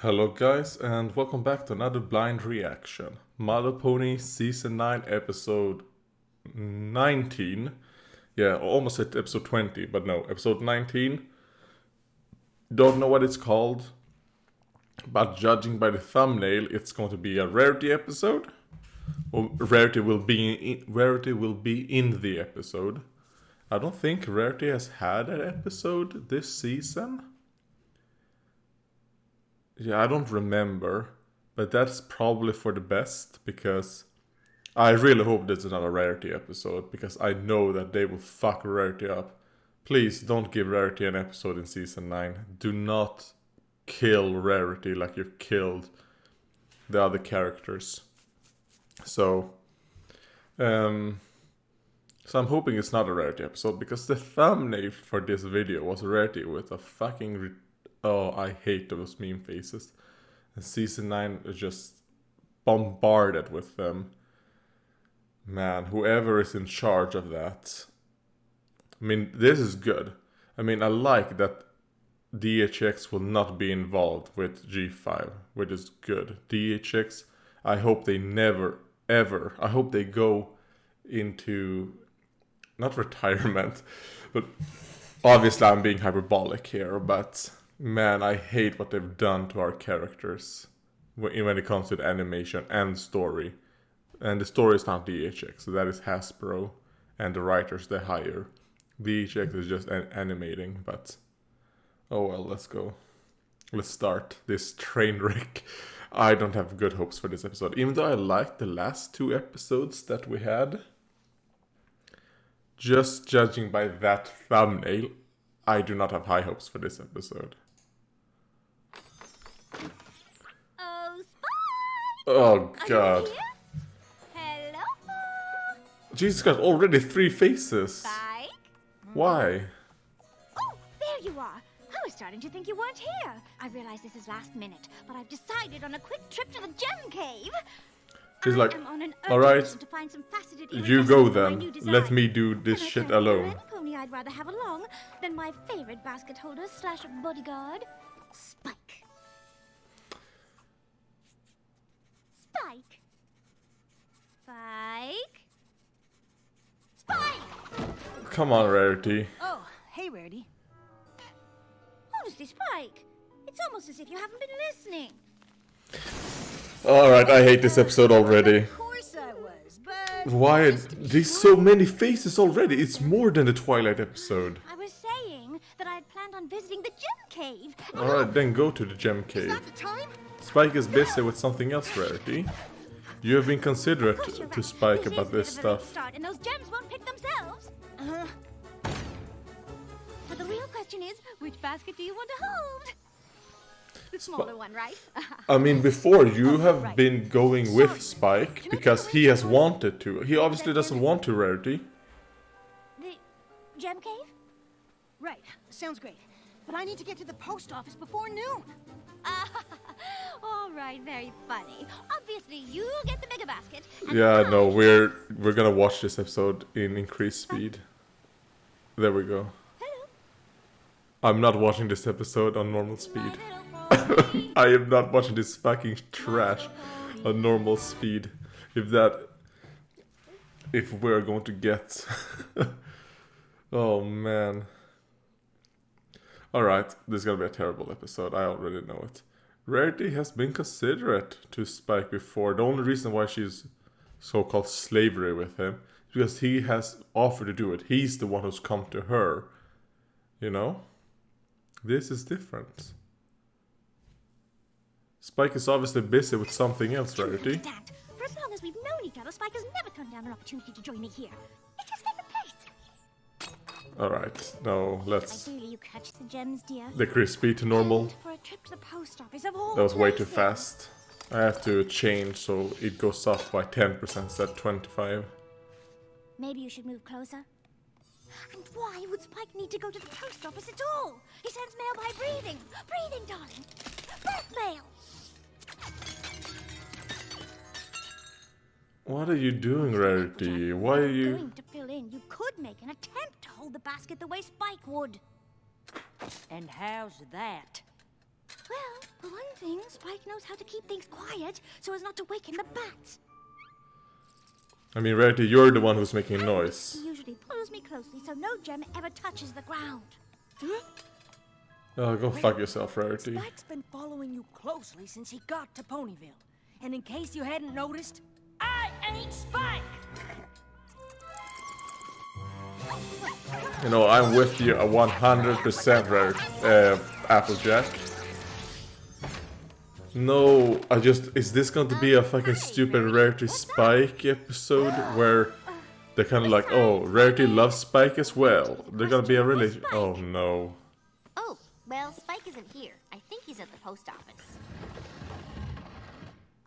Hello guys and welcome back to another blind reaction. My Little Pony Season 9 episode 19. Yeah, almost at episode 20, but no, episode 19. Don't know what it's called, but judging by the thumbnail, it's going to be a rarity episode. Or rarity will be in the episode. I don't think Rarity has had an episode this season. Yeah, I don't remember, but that's probably for the best because I really hope there's another Rarity episode because I know that they will fuck Rarity up. Please don't give Rarity an episode in season 9. Do not kill Rarity like you killed the other characters. So I'm hoping it's not a Rarity episode because the thumbnail for this video was Rarity with a fucking oh, I hate those meme faces. And season 9 is just bombarded with them. Man, whoever is in charge of that. I mean, this is good. I mean, I like that DHX will not be involved with G5, which is good. DHX, I hope they never, ever, I hope they go into, not retirement, but obviously I'm being hyperbolic here, but man, I hate what they've done to our characters when it comes to the animation and story. And the story is not DHX, so that is Hasbro and the writers they hire. DHX is just animating, but oh well, let's go. Let's start this train wreck. I don't have good hopes for this episode, even though I liked the last 2 episodes that we had. Just judging by that thumbnail, I do not have high hopes for this episode. Oh god. Hello. Jesus Christ, already 3 faces. Spike? Why? Oh, there you are. I was starting to think you weren't here. I realize this is last minute, but I've decided on a quick trip to the gem cave. She's like, I'm on an alright, mission to find some faceted you go iridescent for my then. new design. Let me do this And I shit can't think of alone. any pony I'd rather have along than my favorite basket holder slash bodyguard, Spike. Spike. Spike. Spike! Come on, Rarity. Oh, hey, Rarity. Honestly, Spike, it's almost as if you haven't been listening. Alright, I hate this episode already. Of course I was, but... Why are these so many faces already? It's more than the Twilight episode. I was saying that I had planned on visiting the gem cave. Alright, then go to the gem Is cave. that the time? Spike is busy with something else, Rarity. You have been considerate Of course you're to right. Spike This about is a bit this of a late stuff. Start, and those gems won't pick themselves. But the real question is, which basket do you want to hold? The smaller one, right? I mean, before you have right. been going with Spike because he has wanted to. He obviously doesn't want to, Rarity. The gem cave? Right, sounds great. But I need to get to the post office before noon. All right, very funny. Obviously, you get the bigger basket. And Yeah, I no, we're gonna watch this episode in increased speed. There we go. Hello. I'm not watching this episode on normal speed. My little pony. I am not watching this fucking trash on normal speed. If we're going to get... Oh man. Alright, this is gonna be a terrible episode, I already know it. Rarity has been considerate to Spike before. The only reason why she's so-called slavery with him is because he has offered to do it. He's the one who's come to her. You know? This is different. Spike is obviously busy with something else, You Rarity. understand? For as long as we've known each other, Spike has never turned down an opportunity to join me here. It's his favorite place. Alright, no, let's... Ideally, you catch the gems, dear. decrease speed to normal. And for a trip to the post office of all That was way too places. fast. I have to change so it goes up by 10% instead of 25. Maybe you should move closer. And why would Spike need to go to the post office at all? He sends mail by breathing. Breathing, darling. Birth mail. What are you doing, Rarity? Why are you... Going to fill in. You could make an attempt to hold the basket the way Spike would. And how's that? Well, for one thing, Spike knows how to keep things quiet so as not to waken the bats. I mean, Rarity, you're the one who's making noise. He usually follows me closely so no gem ever touches the ground. Oh, go fuck yourself, Rarity. Spike's been following you closely since he got to Ponyville. And in case you hadn't noticed, I ain't Spike! You know, I'm with you 100%, Rarity, Applejack. No, is this going to be a fucking stupid Rarity Spike episode where they're kind of like, oh, Rarity loves Spike as well. They're gonna be a relation. Oh no. Oh, well, Spike isn't here. I think he's at the post office.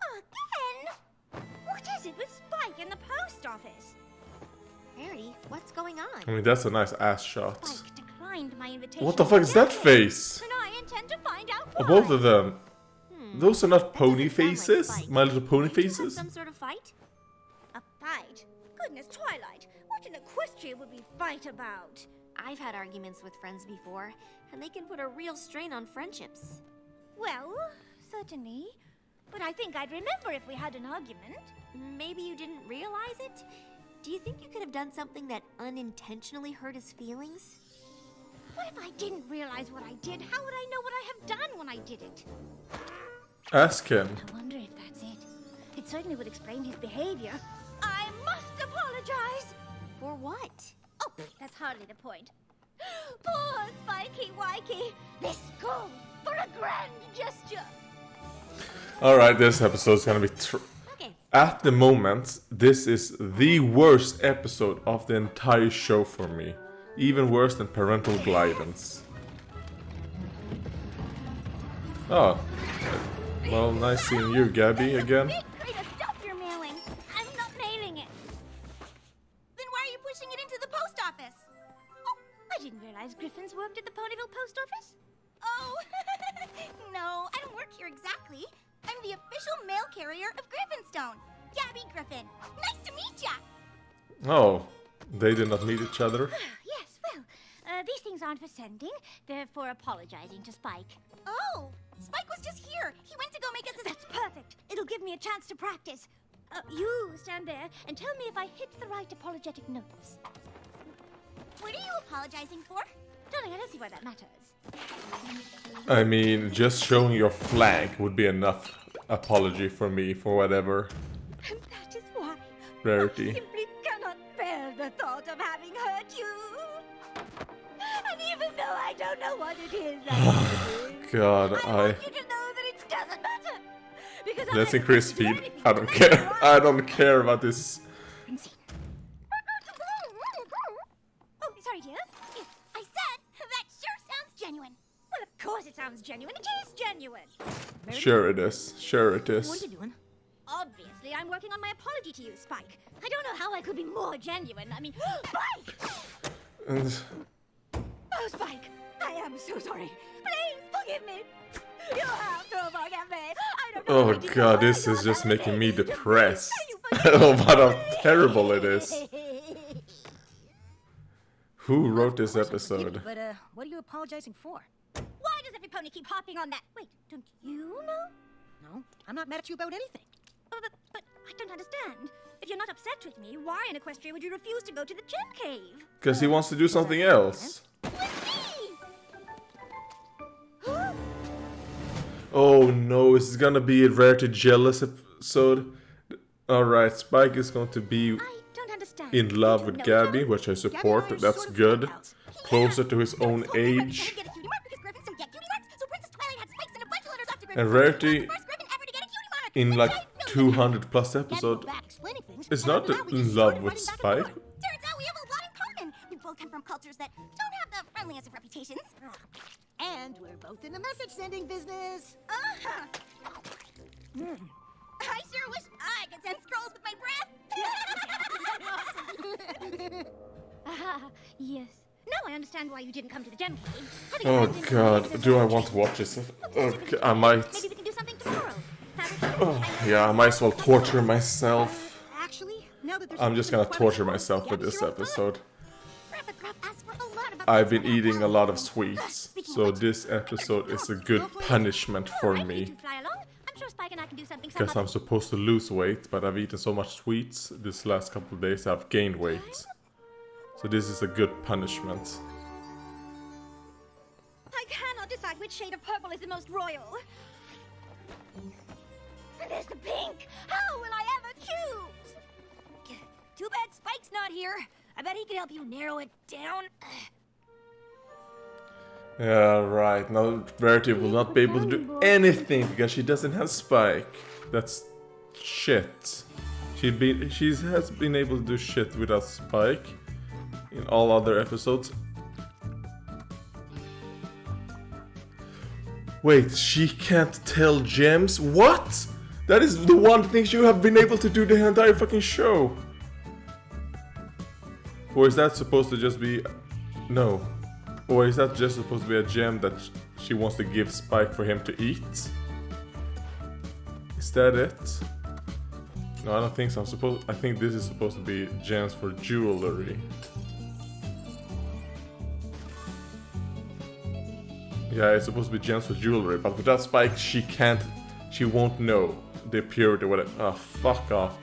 Again? What is it with Spike and the post office? Rarity, what's going on? I mean, that's a nice ass shot. Spike declined my invitation. What the fuck is that face? And I intend to find out Oh, why. both of them. Those are not pony Doesn't sound like faces. Spike. My Little Pony Did you have faces. some sort of fight? A fight? Goodness, Twilight. What in Equestria would we fight about? I've had arguments with friends before, and they can put a real strain on friendships. Well, certainly. But I think I'd remember if we had an argument. Maybe you didn't realize it? Do you think you could have done something that unintentionally hurt his feelings? What if I didn't realize what I did? How would I know what I have done when I did it? Ask him. I wonder if that's it. It certainly would explain his behavior. I must apologize! For what? Oh, that's hardly the point. Poor Spikey Wikey! This goal for a grand gesture! Alright, this episode's gonna be. Okay. At the moment, this is the worst episode of the entire show for me. Even worse than Parental Guidance. Oh. Well, nice seeing you, Gabby, again. Big crate of stuff you're mailing. I'm not mailing it. Then why are you pushing it into the post office? Oh, I didn't realize Griffins worked at the Ponyville post office. Oh, no, I don't work here exactly. I'm the official mail carrier of Griffinstone. Gabby Griffin. Nice to meet ya. Oh, they did not meet each other. Yes, well, these things aren't for sending. They're for apologizing to Spike. Oh, Spike was just here. He went to go make us a... That's perfect. It'll give me a chance to practice. You stand there and tell me if I hit the right apologetic notes. What are you apologizing for? Darling, I don't see why that matters. I mean, just showing your flag would be enough apology for me for whatever. And that is why Rarity. I simply cannot bear the thought of having hurt you. And even though I don't know what it is, God, I want you to know that it doesn't matter. Because Let's I increase don't do speed. anything I to don't make you care. wrong. I don't care about this. Oh, sorry, dear. I said, that sure sounds genuine. Well, of course it sounds genuine. It is genuine. Sure it is. Sure it What are is. you doing? Obviously, I'm working on my apology to you, Spike. I don't know how I could be more genuine. I mean, Spike! And Oh, Spike, I am so sorry. Please forgive me. You have to forgive me. I don't know oh what I did god, wrong. this I is don't just know making me anything. depressed. Can you Oh, forgive what how me? terrible it is. Who wrote this episode? But, what are you apologizing for? Why does every pony keep hopping on that? Wait, don't you know? No, I'm not mad at you about anything. But I don't understand. If you're not upset with me, why in Equestria would you refuse to go to the gem cave? Because he wants to do something else. With me! Oh no, is it gonna be a Rarity jealous episode? Alright, Spike is going to be I don't understand. in love You with know each Gabby, other? which I Gabby support. and I are That's sort of good. pen pals. Closer to his own age. Get a cutie mark because Griffins don't get cutie marks, so Princess Twilight had Spikes and a bunch of letters off to Griffin. And Rarity, The first Griffin ever to get a cutie mark. in Which like I really 200 plus Gabby episode, was bad at explaining things, is and not after that, we in just love started with writing back and Spike. forth. Turns out we have a lot in common. We both come from cultures that don't have the friendliest of reputations. And we're both in the message sending business. Uh-huh. I sure wish I could send scrolls with my breath. Ah, yes. Now I understand why you didn't come to the gem cave. Having Oh a friend in the god, cave is do I a- want to watch this? Okay, I Maybe might. we can do something tomorrow. Oh, yeah, I might as well torture myself. Actually, now that there's I'm just something gonna to torture Twilight, myself with Gabby's this your own time. episode. Grandpa Gruff asked for a lot of I've been eating a lot of sweets, so this episode is a good punishment for Alright, you me. two fly along. I'm sure Spike and I can do something. Because I'm supposed to lose weight, but I've eaten so much sweets this last couple of days I've gained weight. So this is a good punishment. I cannot decide which shade of purple is the most royal. And there's the pink. How will I ever choose? Too bad Spike's not here. I bet he could help you narrow it down. Yeah, right. Now Verity will not be able to do anything because she doesn't have Spike. That's shit. She has been able to do shit without Spike in all other episodes. Wait, she can't tell gems? What? That is the one thing she have been able to do the entire fucking show. Or is that supposed to just be... No. Or is that just supposed to be a gem that she wants to give Spike for him to eat? Is that it? No, I don't think so. I think this is supposed to be gems for jewelry. Yeah, it's supposed to be gems for jewelry, but without Spike, she won't know the purity or whatever. Oh, fuck off.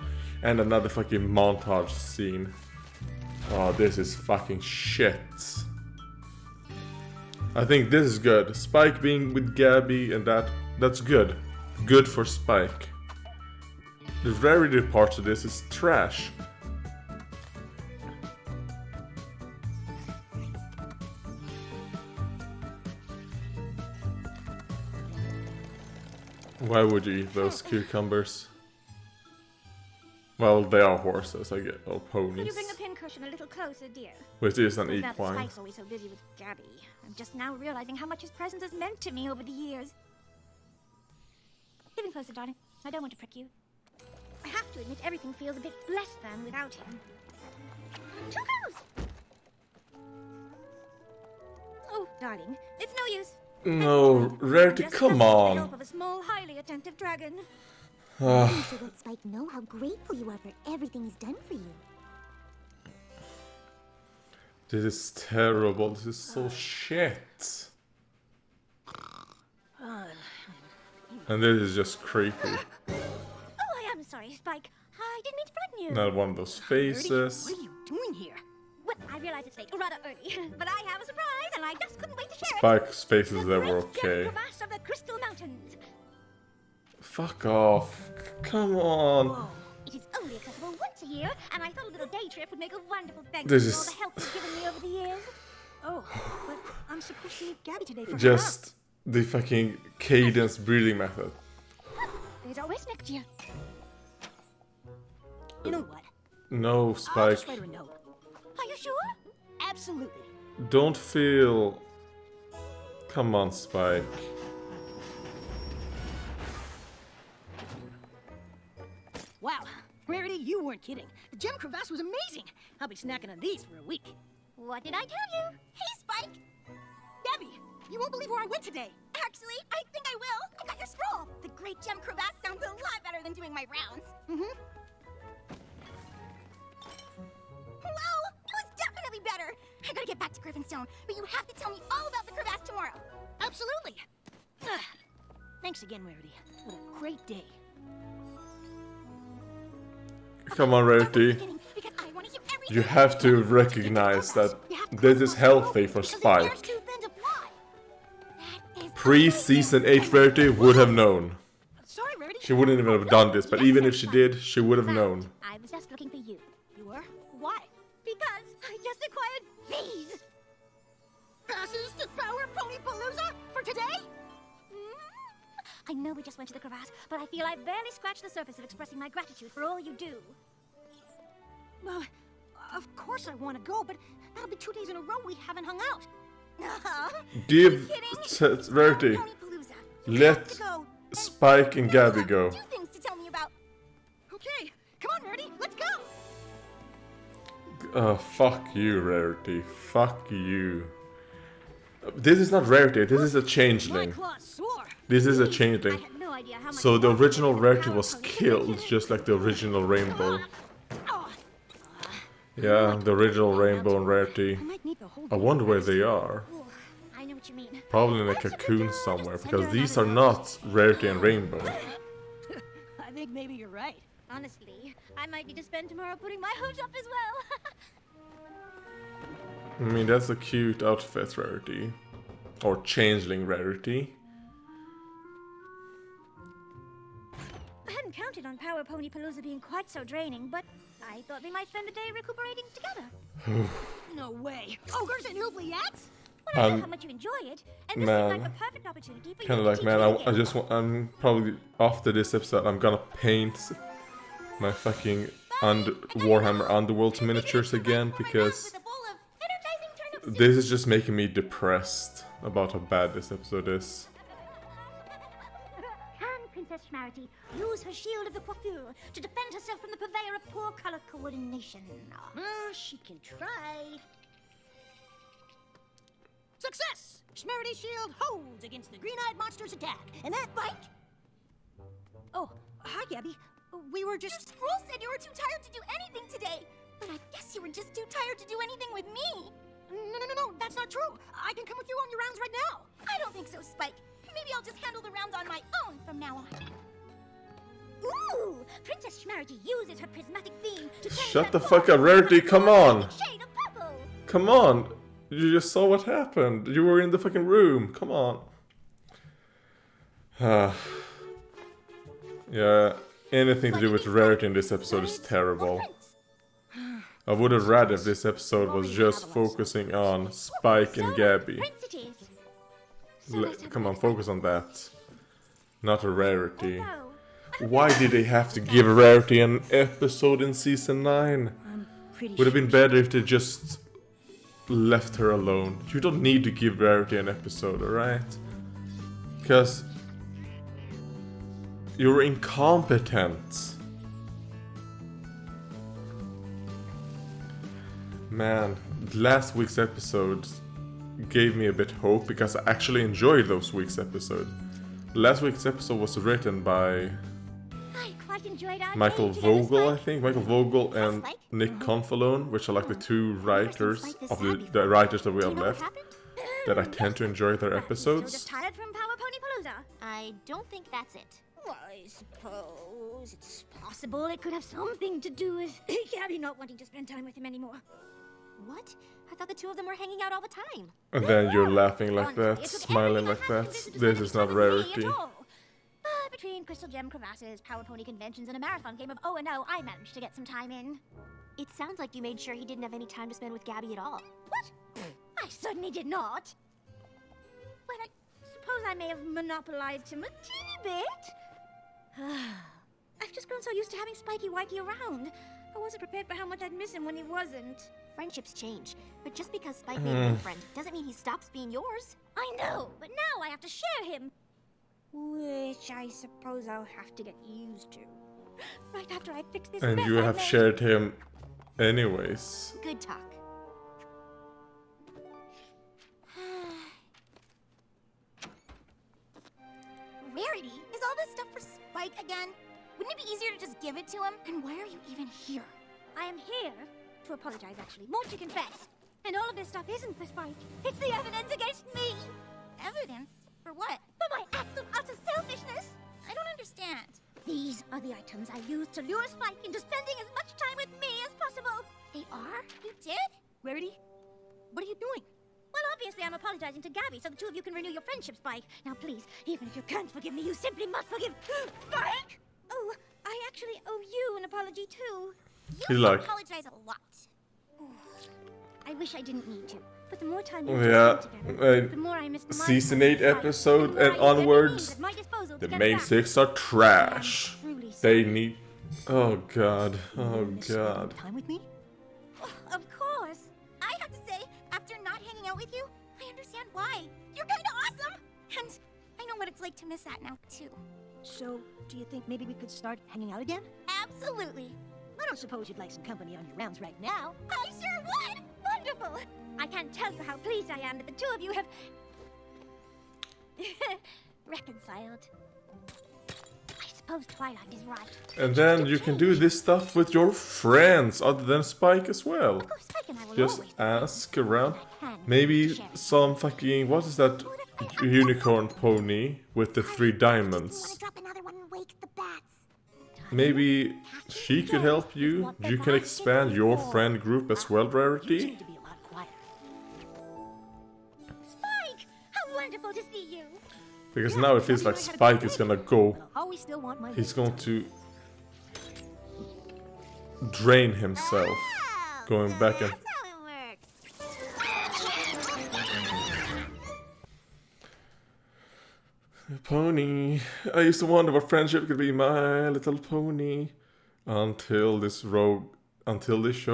And another fucking montage scene. Oh, this is fucking shit. I think this is good. Spike being with Gabby and that's good. Good for Spike. The rarity parts of this is trash. Why would you eat those cucumbers? Well, they are horses, I get, or Could you ponies. bring the pincushion a little closer, dear? Which is an Now that equine. Spike's always so busy with Gabby. I'm just now realizing how much his presence has meant to me over the years. Even closer, darling. I don't want to prick you. I have to admit, everything feels a bit less than without him. Too close! Oh, darling, it's no use. No, Rarity, Just come with the on. help of a small, highly attentive dragon. You should let Spike know how grateful you are for everything he's done for you. This is terrible. This is so shit. And this is just creepy. Oh, I am sorry, Spike. I didn't mean to frighten you. Not one of those faces. What are you doing here? Well, I realize it's late, or rather early, but I have a surprise, and I just couldn't wait to share it. Spike's faces, The they were great okay. gem crevasse of the Crystal Mountains. Fuck off. Come on. It is only accessible once a year, and I thought a little day trip would make a wonderful thank This you for is- all the help you've given me over the years. Oh, but I'm supposed to meet Gabby today for Just the fucking cadence breathing method. There's always next year. You know what? No, I'll Spike. just write her a note. Are you sure? Absolutely. Don't feel... Come on, Spike. Wow, Rarity, you weren't kidding. The gem crevasse was amazing. I'll be snacking on these for a week. What did I tell you? Hey, Spike! Gabby, you won't believe where I went today. Actually, I think I will. I got your scroll. The Great Gem Crevasse sounds a lot better than doing my rounds. Mm-hmm. Whoa! It was definitely better. I gotta get back to Griffinstone, but you have to tell me all about the crevasse tomorrow. Absolutely. Thanks again, Rarity. What a great day. Come on, Rarity. Because I want to hear everything. You have to recognize that this is healthy for Spike. Pre-season 8 Rarity would have known. Sorry, Rarity. She wouldn't even have done this, but even if she did, she would have known. I was just looking for you. You were? Why? Because I just acquired bees. Passes to Power Pony Palooza for today? I know we just went to the crevasse, but I feel I barely scratched the surface of expressing my gratitude for all you do. Well, of course I want to go, but that'll be 2 days in a row we haven't hung out. Give Rarity. Pony Palooza. Let To go. Spike and Gabby go. Two things to tell me about. Okay, come on, Rarity, let's go. Oh, fuck you, Rarity. Fuck you. This is not Rarity, this is a My changeling. claws sore. This is a I changeling. had no idea how much So the longer original the Rarity power was pony killed, could just like the original Rainbow. Oh, Yeah, the original Rainbow and Rarity. I might need the whole I wonder where they are. Ooh, I know what you mean. Probably in a cocoon somewhere, because these are not Rarity and Rainbow. I think maybe you're right. Honestly, I might need to spend tomorrow putting my hooves up as well. I mean, that's a cute outfit, Rarity. Or Changeling Rarity. I hadn't counted on Power Pony Palooza being quite so draining, but I thought we might spend the day recuperating together. No way. Ogres and oubliettes? Well, I know how much you enjoy it, and this man, seemed like the perfect opportunity for Kind you of to like, teach man, me I again. just want, I'm probably, after this episode, I'm gonna paint my fucking Warhammer Underworld miniatures again, because With a bowl of energizing turnip soup. this is just making me depressed about how bad this episode is. Can Princess Schmarity use her shield of the coiffure to defend herself from the purveyor of poor color coordination? She can try. Success! Schmerity's shield holds against the green-eyed monster's attack. And that Spike? Oh, hi, Gabby. We were Your just... scroll said you were too tired to do anything today. But I guess you were just too tired to do anything with me. No, that's not true. I can come with you on your rounds right now. I don't think so, Spike. Maybe I'll just handle the rounds on my own from now on. Ooh! Princess Schmarity uses her prismatic beam to change Shut that the form fuck up, into Rarity, a come on! shade of purple. Come on! You just saw what happened. You were in the fucking room. Come on. Yeah, anything to do with Rarity in this episode is terrible. I would have rather if this episode was just focusing on Spike and Gabby. Prince it is. Come on, focus on that. Not a Rarity. No. Why did they have to give Rarity an episode in season 9? I'm pretty Would have been better if they just left her alone. You don't need to give Rarity an episode, alright? Because you're incompetent. Man, last week's episode gave me a bit hope because I actually enjoyed those week's episode. Last week's episode was written by I quite enjoyed our Michael day together, Vogel, I Spike. think. Michael Vogel and Spike? Nick Confalone, which are like the two writers Spike this of sad the writers that we Do you have know what left. happened? That I tend to enjoy their You're episodes. just tired from Power Pony Palooza. I don't think that's it. Well, I suppose it's possible it could have something to do with Gabby not wanting to spend time with him anymore. What? I thought the two of them were hanging out all the time. And then you're laughing like Honestly, that, it took smiling everything like I had that. to visit to This spend is any not time with me Rarity. at all. But between Crystal Gem crevasses, Power Pony conventions, and a marathon game of O&O, I managed to get some time in. It sounds like you made sure he didn't have any time to spend with Gabby at all. What? I certainly did not. Well, I suppose I may have monopolized him a teeny bit. I've just grown so used to having Spiky Wikey around. I wasn't prepared for how much I'd miss him when he wasn't. Friendships change, but just because Spike made a new friend doesn't mean he stops being yours. I know, but now I have to share him. Which I suppose I'll have to get used to. Right after I fix this And mess you I have made. shared him anyways. Good talk. Rarity, is all this stuff for Spike again? Wouldn't it be easier to just give it to him? And why are you even here? I am here to apologize, actually. More to confess. And all of this stuff isn't for Spike. It's the evidence against me. Evidence? For what? For my acts of utter selfishness. I don't understand. These are the items I used to lure Spike into spending as much time with me as possible. They are? You did? Rarity, what are you doing? Well, obviously I'm apologizing to Gabby so the two of you can renew your friendship, Spike. Now, please, even if you can't forgive me, you simply must forgive Spike! Oh, I actually owe you an apology, too. He's like, Apologize a lot. I wish I didn't need to. But the more time we yeah, spend together, the more I missed my season time 8 with Spike, episode the more and I used every onwards, means at my disposal to the get main back. 6 are trash. I'm truly They sorry. need. Oh god. Oh Miss spending god. Time with me? Of course. I have to say, after not hanging out with you, I understand why. You're kind of awesome. And I know what it's like to miss that now, too. So, do you think maybe we could start hanging out again? Absolutely. I don't suppose you'd like some company on your rounds right now. I sure would. Wonderful! I can't tell you how pleased I am that the two of you have reconciled. I suppose Twilight is right. And then you can do this stuff with your friends other than Spike as well. Of course, Spike and I will Just always ask around. Maybe some fucking, what is that unicorn pony with the 3 diamonds? Drop another one and wake the bats. Maybe she could help you. You can expand your friend group as well, You Rarity. need to be a lot quieter. Spike! How wonderful to see you! Because now it feels like Spike is gonna go. I'll always still want my. He's going to drain himself. Going back and... That's how it works. Pony. I used to wonder what friendship could be, My Little Pony. Until this show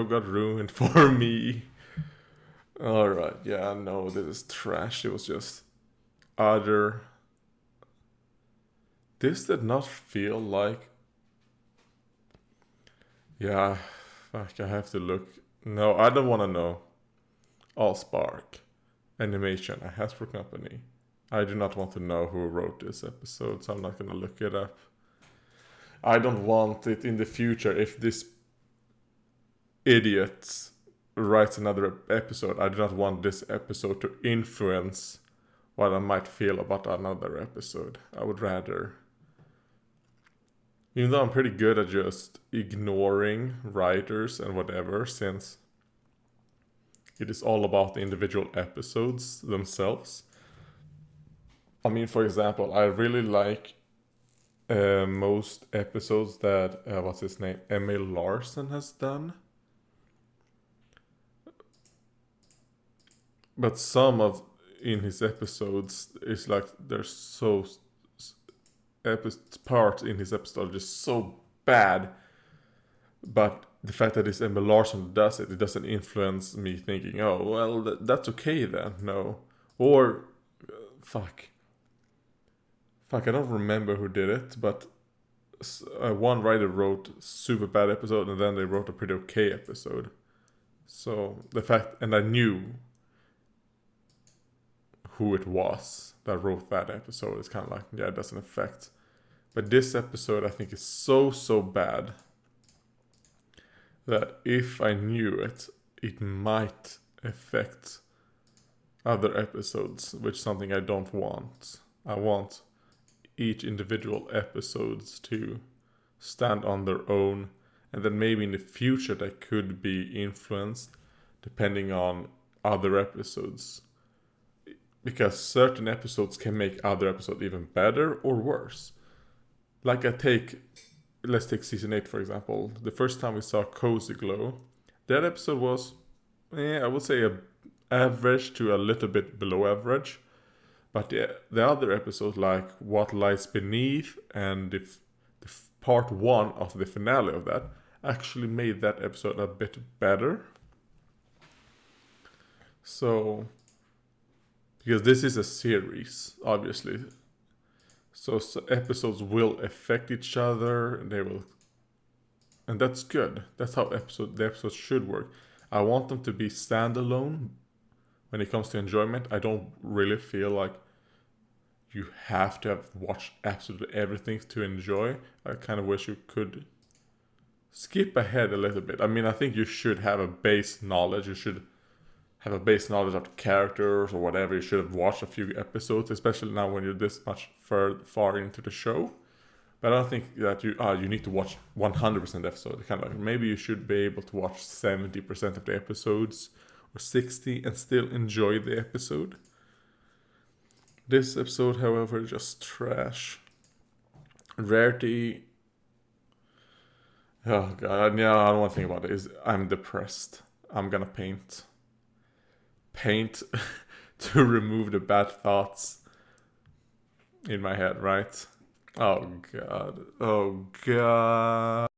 got ruined for me. Alright, yeah, no, this is trash. It was just utter... This did not feel like... Yeah, fuck, I have to look. No, I don't want to know. Allspark. Animation, a Hasbro company. I do not want to know who wrote this episode, so I'm not gonna look it up. I don't want it in the future if this idiot writes another episode. I do not want this episode to influence what I might feel about another episode. I would rather... Even though I'm pretty good at just ignoring writers and whatever, since it is all about the individual episodes themselves. I mean, for example, I really like most episodes that, what's his name, Emil Larson has done. But some of in his episodes is like there's so parts in his episode are just so bad. But the fact that it's Emil Larson does it, it doesn't influence me thinking, oh well, that's okay then. No, or fuck, I don't remember who did it, but one writer wrote super bad episode and then they wrote a pretty okay episode. So the fact, and I knew who it was that wrote that episode. It's kind of like, yeah, it doesn't affect. But this episode I think is so bad that if I knew it, it might affect other episodes, which is something I don't want. I want each individual episodes to stand on their own, and then maybe in the future they could be influenced depending on other episodes. Because certain episodes can make other episodes even better or worse. Like let's take season 8 for example. The first time we saw Cozy Glow, that episode was, I would say average to a little bit below average. But the other episodes like What Lies Beneath and the part 1 of the finale of that actually made that episode a bit better. So, because this is a series, obviously. So episodes will affect each other, and and that's good. That's how the episodes should work. I want them to be standalone. When it comes to enjoyment, I don't really feel like you have to have watched absolutely everything to enjoy. I kind of wish you could skip ahead a little bit. I mean, I think you should have a base knowledge. You should have a base knowledge of the characters or whatever. You should have watched a few episodes, especially now when you're this much far into the show. But I don't think that you need to watch 100% episode. Kind of like maybe you should be able to watch 70% of the episodes or 60 and still enjoy the episode. This episode, however, is just trash. Rarity. Oh god, yeah, I don't want to think about it. I'm depressed. I'm gonna paint to remove the bad thoughts in my head, right? Oh god.